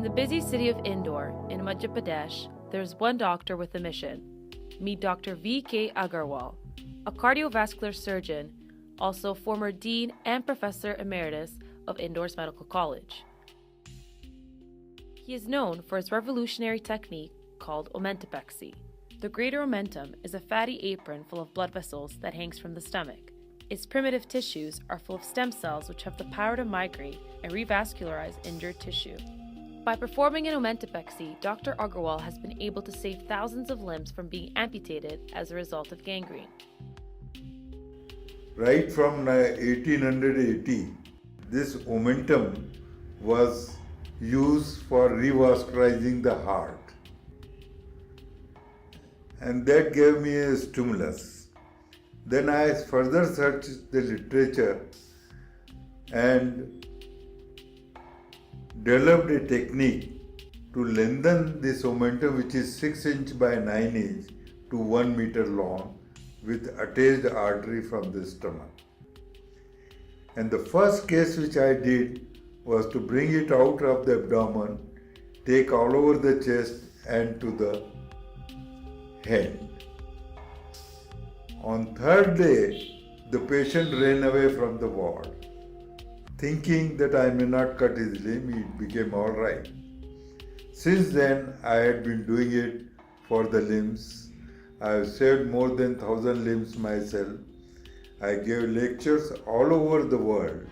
In the busy city of Indore, in Madhya Pradesh, there's one doctor with a mission. Meet Dr. V.K. Agarwal, a cardiovascular surgeon, also former dean and professor emeritus of Indore's Medical College. He is known for his revolutionary technique called omentopexy. The greater omentum is a fatty apron full of blood vessels that hangs from the stomach. Its primitive tissues are full of stem cells which have the power to migrate and revascularize injured tissue. By performing an omentopexy, Dr. Agarwal has been able to save thousands of limbs from being amputated as a result of gangrene. Right from 1880, this omentum was used for revascularizing the heart. And that gave me a stimulus. Then I further searched the literature and developed a technique to lengthen this omentum, which is 6 inch by 9 inch to 1 meter long, with attached artery from the stomach. And the first case which I did was to bring it out of the abdomen, take all over the chest and to the head. On third day, the patient ran away from the ward. Thinking that I may not cut his limb, it became all right. Since then, I had been doing it for the limbs. I have saved more than 1,000 limbs myself. I gave lectures all over the world.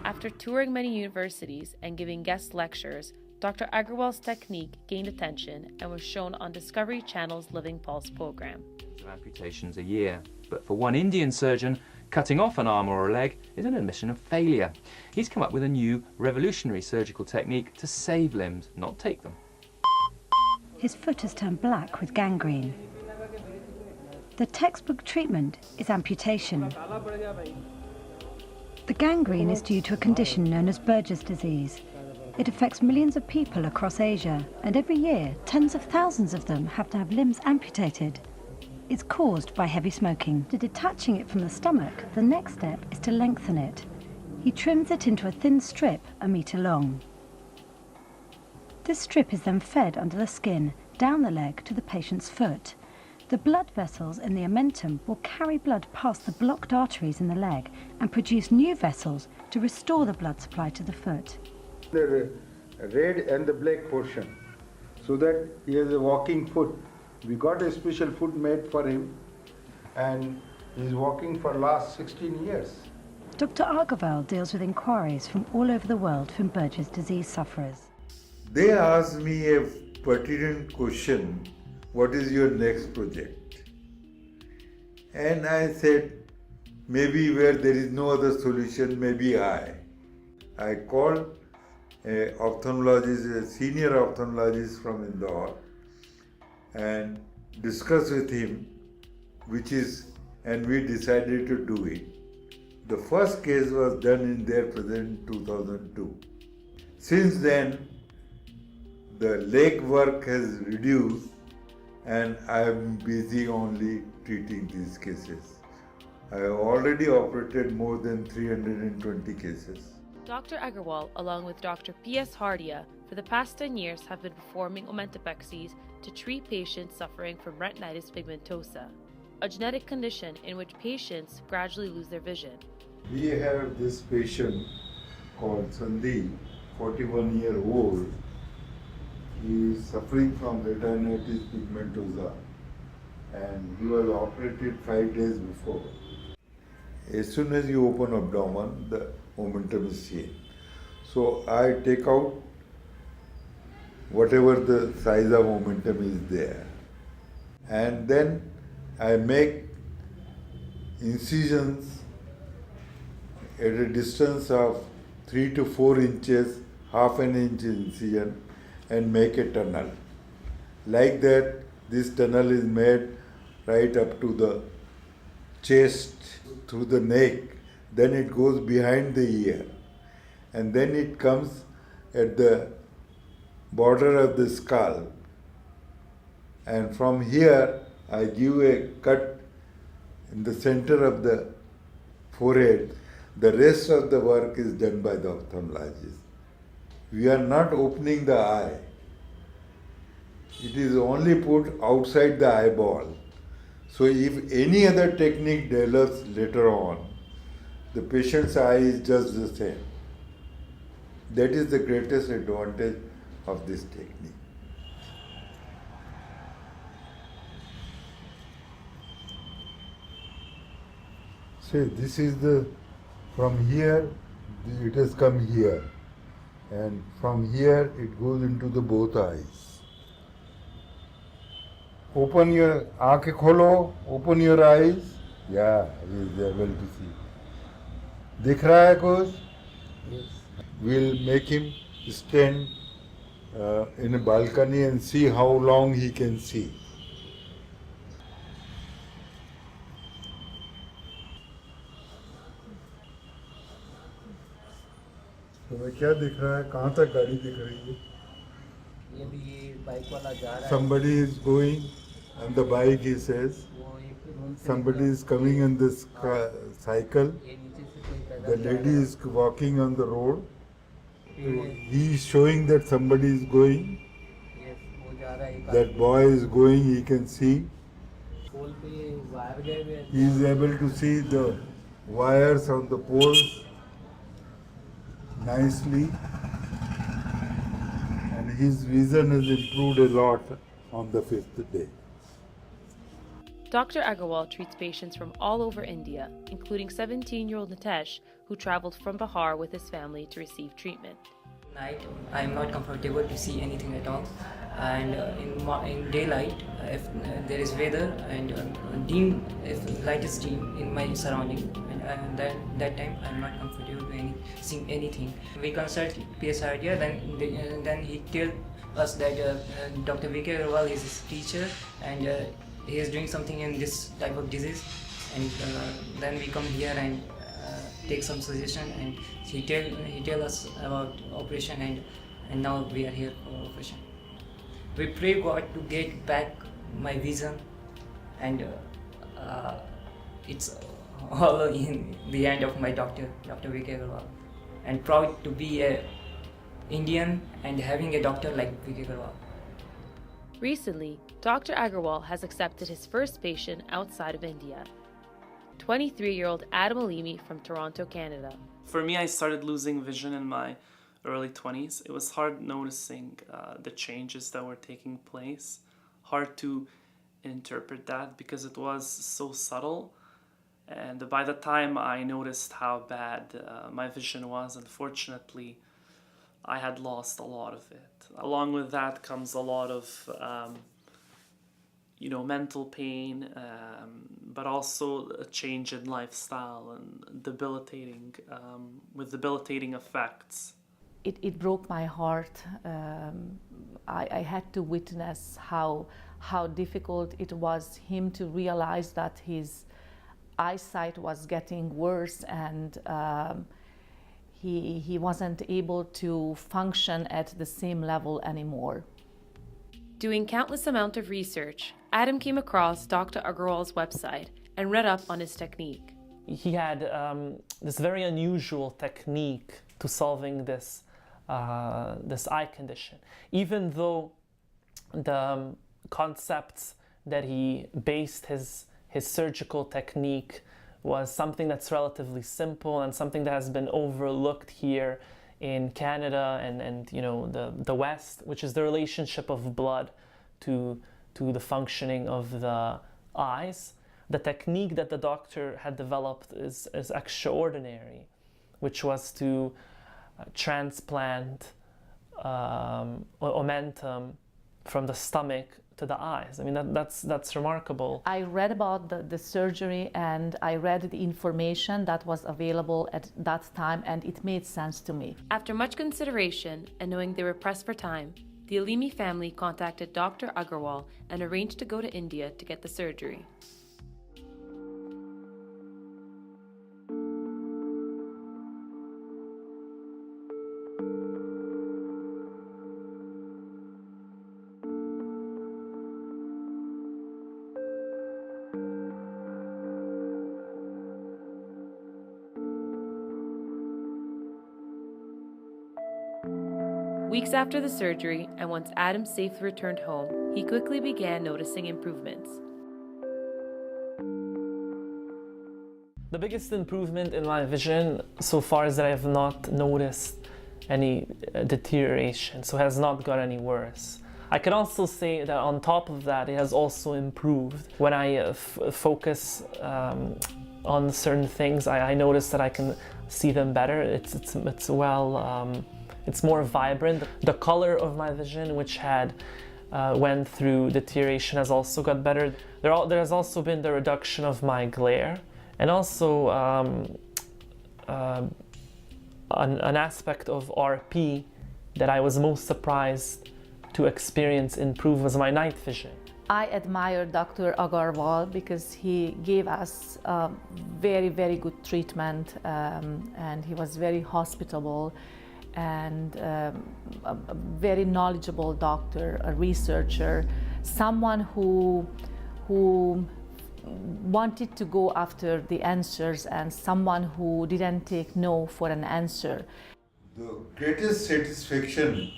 After touring many universities and giving guest lectures, Dr. Agarwal's technique gained attention and was shown on Discovery Channel's Living Pulse program. Amputations a year, but for one Indian surgeon, cutting off an arm or a leg is an admission of failure. He's come up with a new revolutionary surgical technique to save limbs, not take them. His foot has turned black with gangrene. The textbook treatment is amputation. The gangrene is due to a condition known as Buerger's disease. It affects millions of people across Asia, and every year, tens of thousands of them have to have limbs amputated. It's caused by heavy smoking. To detaching it from the stomach, the next step is to lengthen it. He trims it into a thin strip a meter long. This strip is then fed under the skin, down the leg to the patient's foot. The blood vessels in the omentum will carry blood past the blocked arteries in the leg and produce new vessels to restore the blood supply to the foot. The red and the black portion, so that he has a walking foot. We got a special foot made for him, and he's walking for last 16 years. Dr. Agarwal deals with inquiries from all over the world from Buerger's disease sufferers. They asked me a pertinent question, what is your next project? And I said, maybe where there is no other solution, maybe I called a ophthalmologist, a senior ophthalmologist from Indore, and discussed with him, and we decided to do it. The first case was done in their presence in 2002. Since then, the leg work has reduced and I am busy only treating these cases. I have already operated more than 320 cases. Dr. Agarwal, along with Dr. P.S. Hardia, for the past 10 years have been performing omentopexies to treat patients suffering from retinitis pigmentosa, a genetic condition in which patients gradually lose their vision. We have this patient called Sandeep, 41-year-old. He is suffering from retinitis pigmentosa and he was operated 5 days before. As soon as you open abdomen, the omentum is seen. So I take out whatever the size of omentum is there, and then I make incisions at a distance of 3 to 4 inches, half an inch incision, and make a tunnel. Like that, this tunnel is made right up to the chest, through the neck, then it goes behind the ear, and then it comes at the border of the skull. And from here, I give a cut in the center of the forehead. The rest of the work is done by the ophthalmologist. we are not opening the eye. It is only put outside the eyeball. So if any other technique develops later on, the patient's eye is just the same. That is the greatest advantage of this technique. See, this is from here, it has come here. And from here, it goes into the both eyes. Open your aankhein kholo, open your eyes. Yeah, he is able to see. Dikh raha hai kuch? Yes. We'll make him stand in a balcony and see how long he can see. तुम्हें क्या दिख रहा है? कहाँ तक गाड़ी दिख रही है? ये भी ये बाइक वाला जा रहा है. Somebody is going on the bike, he says. वो एक रूम से Somebody is coming on this cycle. ये नीचे से कोई पैदल The जा lady रहा is walking on the road. है. He is showing that somebody is going. ये वो जा रहा है एक That boy is going, he can see. पोल पे वायर गए हुए हैं. He is able to see the wires on the poles nicely. And his vision has improved a lot on the 5th day. Dr. Agarwal treats patients from all over India, including 17-year-old Nitesh, who traveled from Bihar with his family to receive treatment. Night, I am not comfortable to see anything at all, and in daylight, if there is weather and dim, if light is dim in my surrounding, and that time I am not comfortable to seeing anything. We consult PSRDR, then he tell us that Dr. V.K. Agarwal is his teacher, and he is doing something in this type of disease, and then we come here and take some suggestion, and he tell us about operation, and now we are here for operation. We pray God to get back my vision, and it's all in the hand of my doctor, Dr. V.K. Agarwal, and proud to be a Indian and having a doctor like V.K. Agarwal. Recently, Dr. Agarwal has accepted his first patient outside of India. 23-year-old Adam Alimi from Toronto, Canada. For me, I started losing vision in my early 20s. It was hard noticing the changes that were taking place. Hard to interpret that because it was so subtle. And by the time I noticed how bad my vision was, unfortunately, I had lost a lot of it. Along with that comes a lot of mental pain, but also a change in lifestyle and debilitating effects. It broke my heart. I had to witness how difficult it was him to realize that his eyesight was getting worse, and he wasn't able to function at the same level anymore. Doing countless amount of research, Adam came across Dr. Agarwal's website and read up on his technique. He had this very unusual technique to solving this eye condition. Even though the concepts that he based his surgical technique was something that's relatively simple and something that has been overlooked here in Canada and the West, which is the relationship of blood to the functioning of the eyes. The technique that the doctor had developed is extraordinary, which was to transplant omentum from the stomach to the eyes. I mean, that's remarkable. I read about the surgery, and I read the information that was available at that time, and it made sense to me. After much consideration and knowing they were pressed for time, the Alimi family contacted Dr. Agarwal and arranged to go to India to get the surgery. Weeks after the surgery, and once Adam safely returned home, he quickly began noticing improvements. The biggest improvement in my vision so far is that I have not noticed any deterioration, so it has not got any worse. I can also say that on top of that, it has also improved. When I focus on certain things, I notice that I can see them better. It's more vibrant. The color of my vision, which had went through deterioration, has also got better. There has also been the reduction of my glare, and also an aspect of RP that I was most surprised to experience improve was my night vision. I admire Dr. Agarwal because he gave us very, very good treatment, and he was very hospitable and a very knowledgeable doctor, a researcher, someone who wanted to go after the answers and someone who didn't take no for an answer. The greatest satisfaction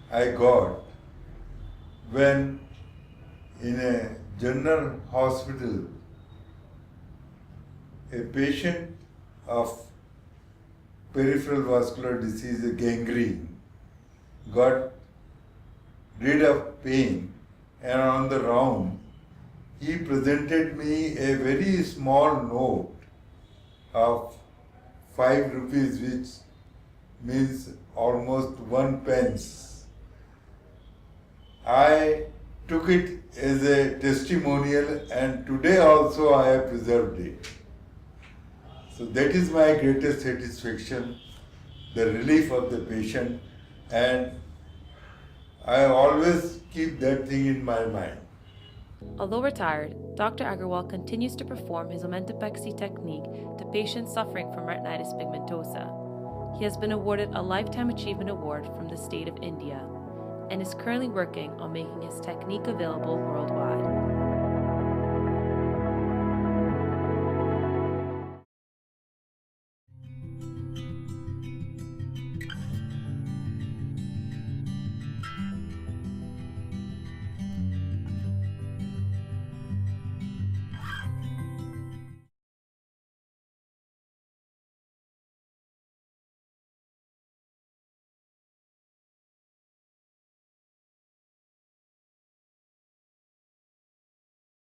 I got when in a general hospital a patient of peripheral vascular disease, a gangrene, got rid of pain, and on the round he presented me a very small note of 5 rupees, which means almost 1 pence. I took it as a testimonial, and today also I have preserved it. So that is my greatest satisfaction, the relief of the patient, and I always keep that thing in my mind. Although retired, Dr. Agarwal continues to perform his omentopexy technique to patients suffering from retinitis pigmentosa. He has been awarded a Lifetime Achievement Award from the state of India and is currently working on making his technique available worldwide.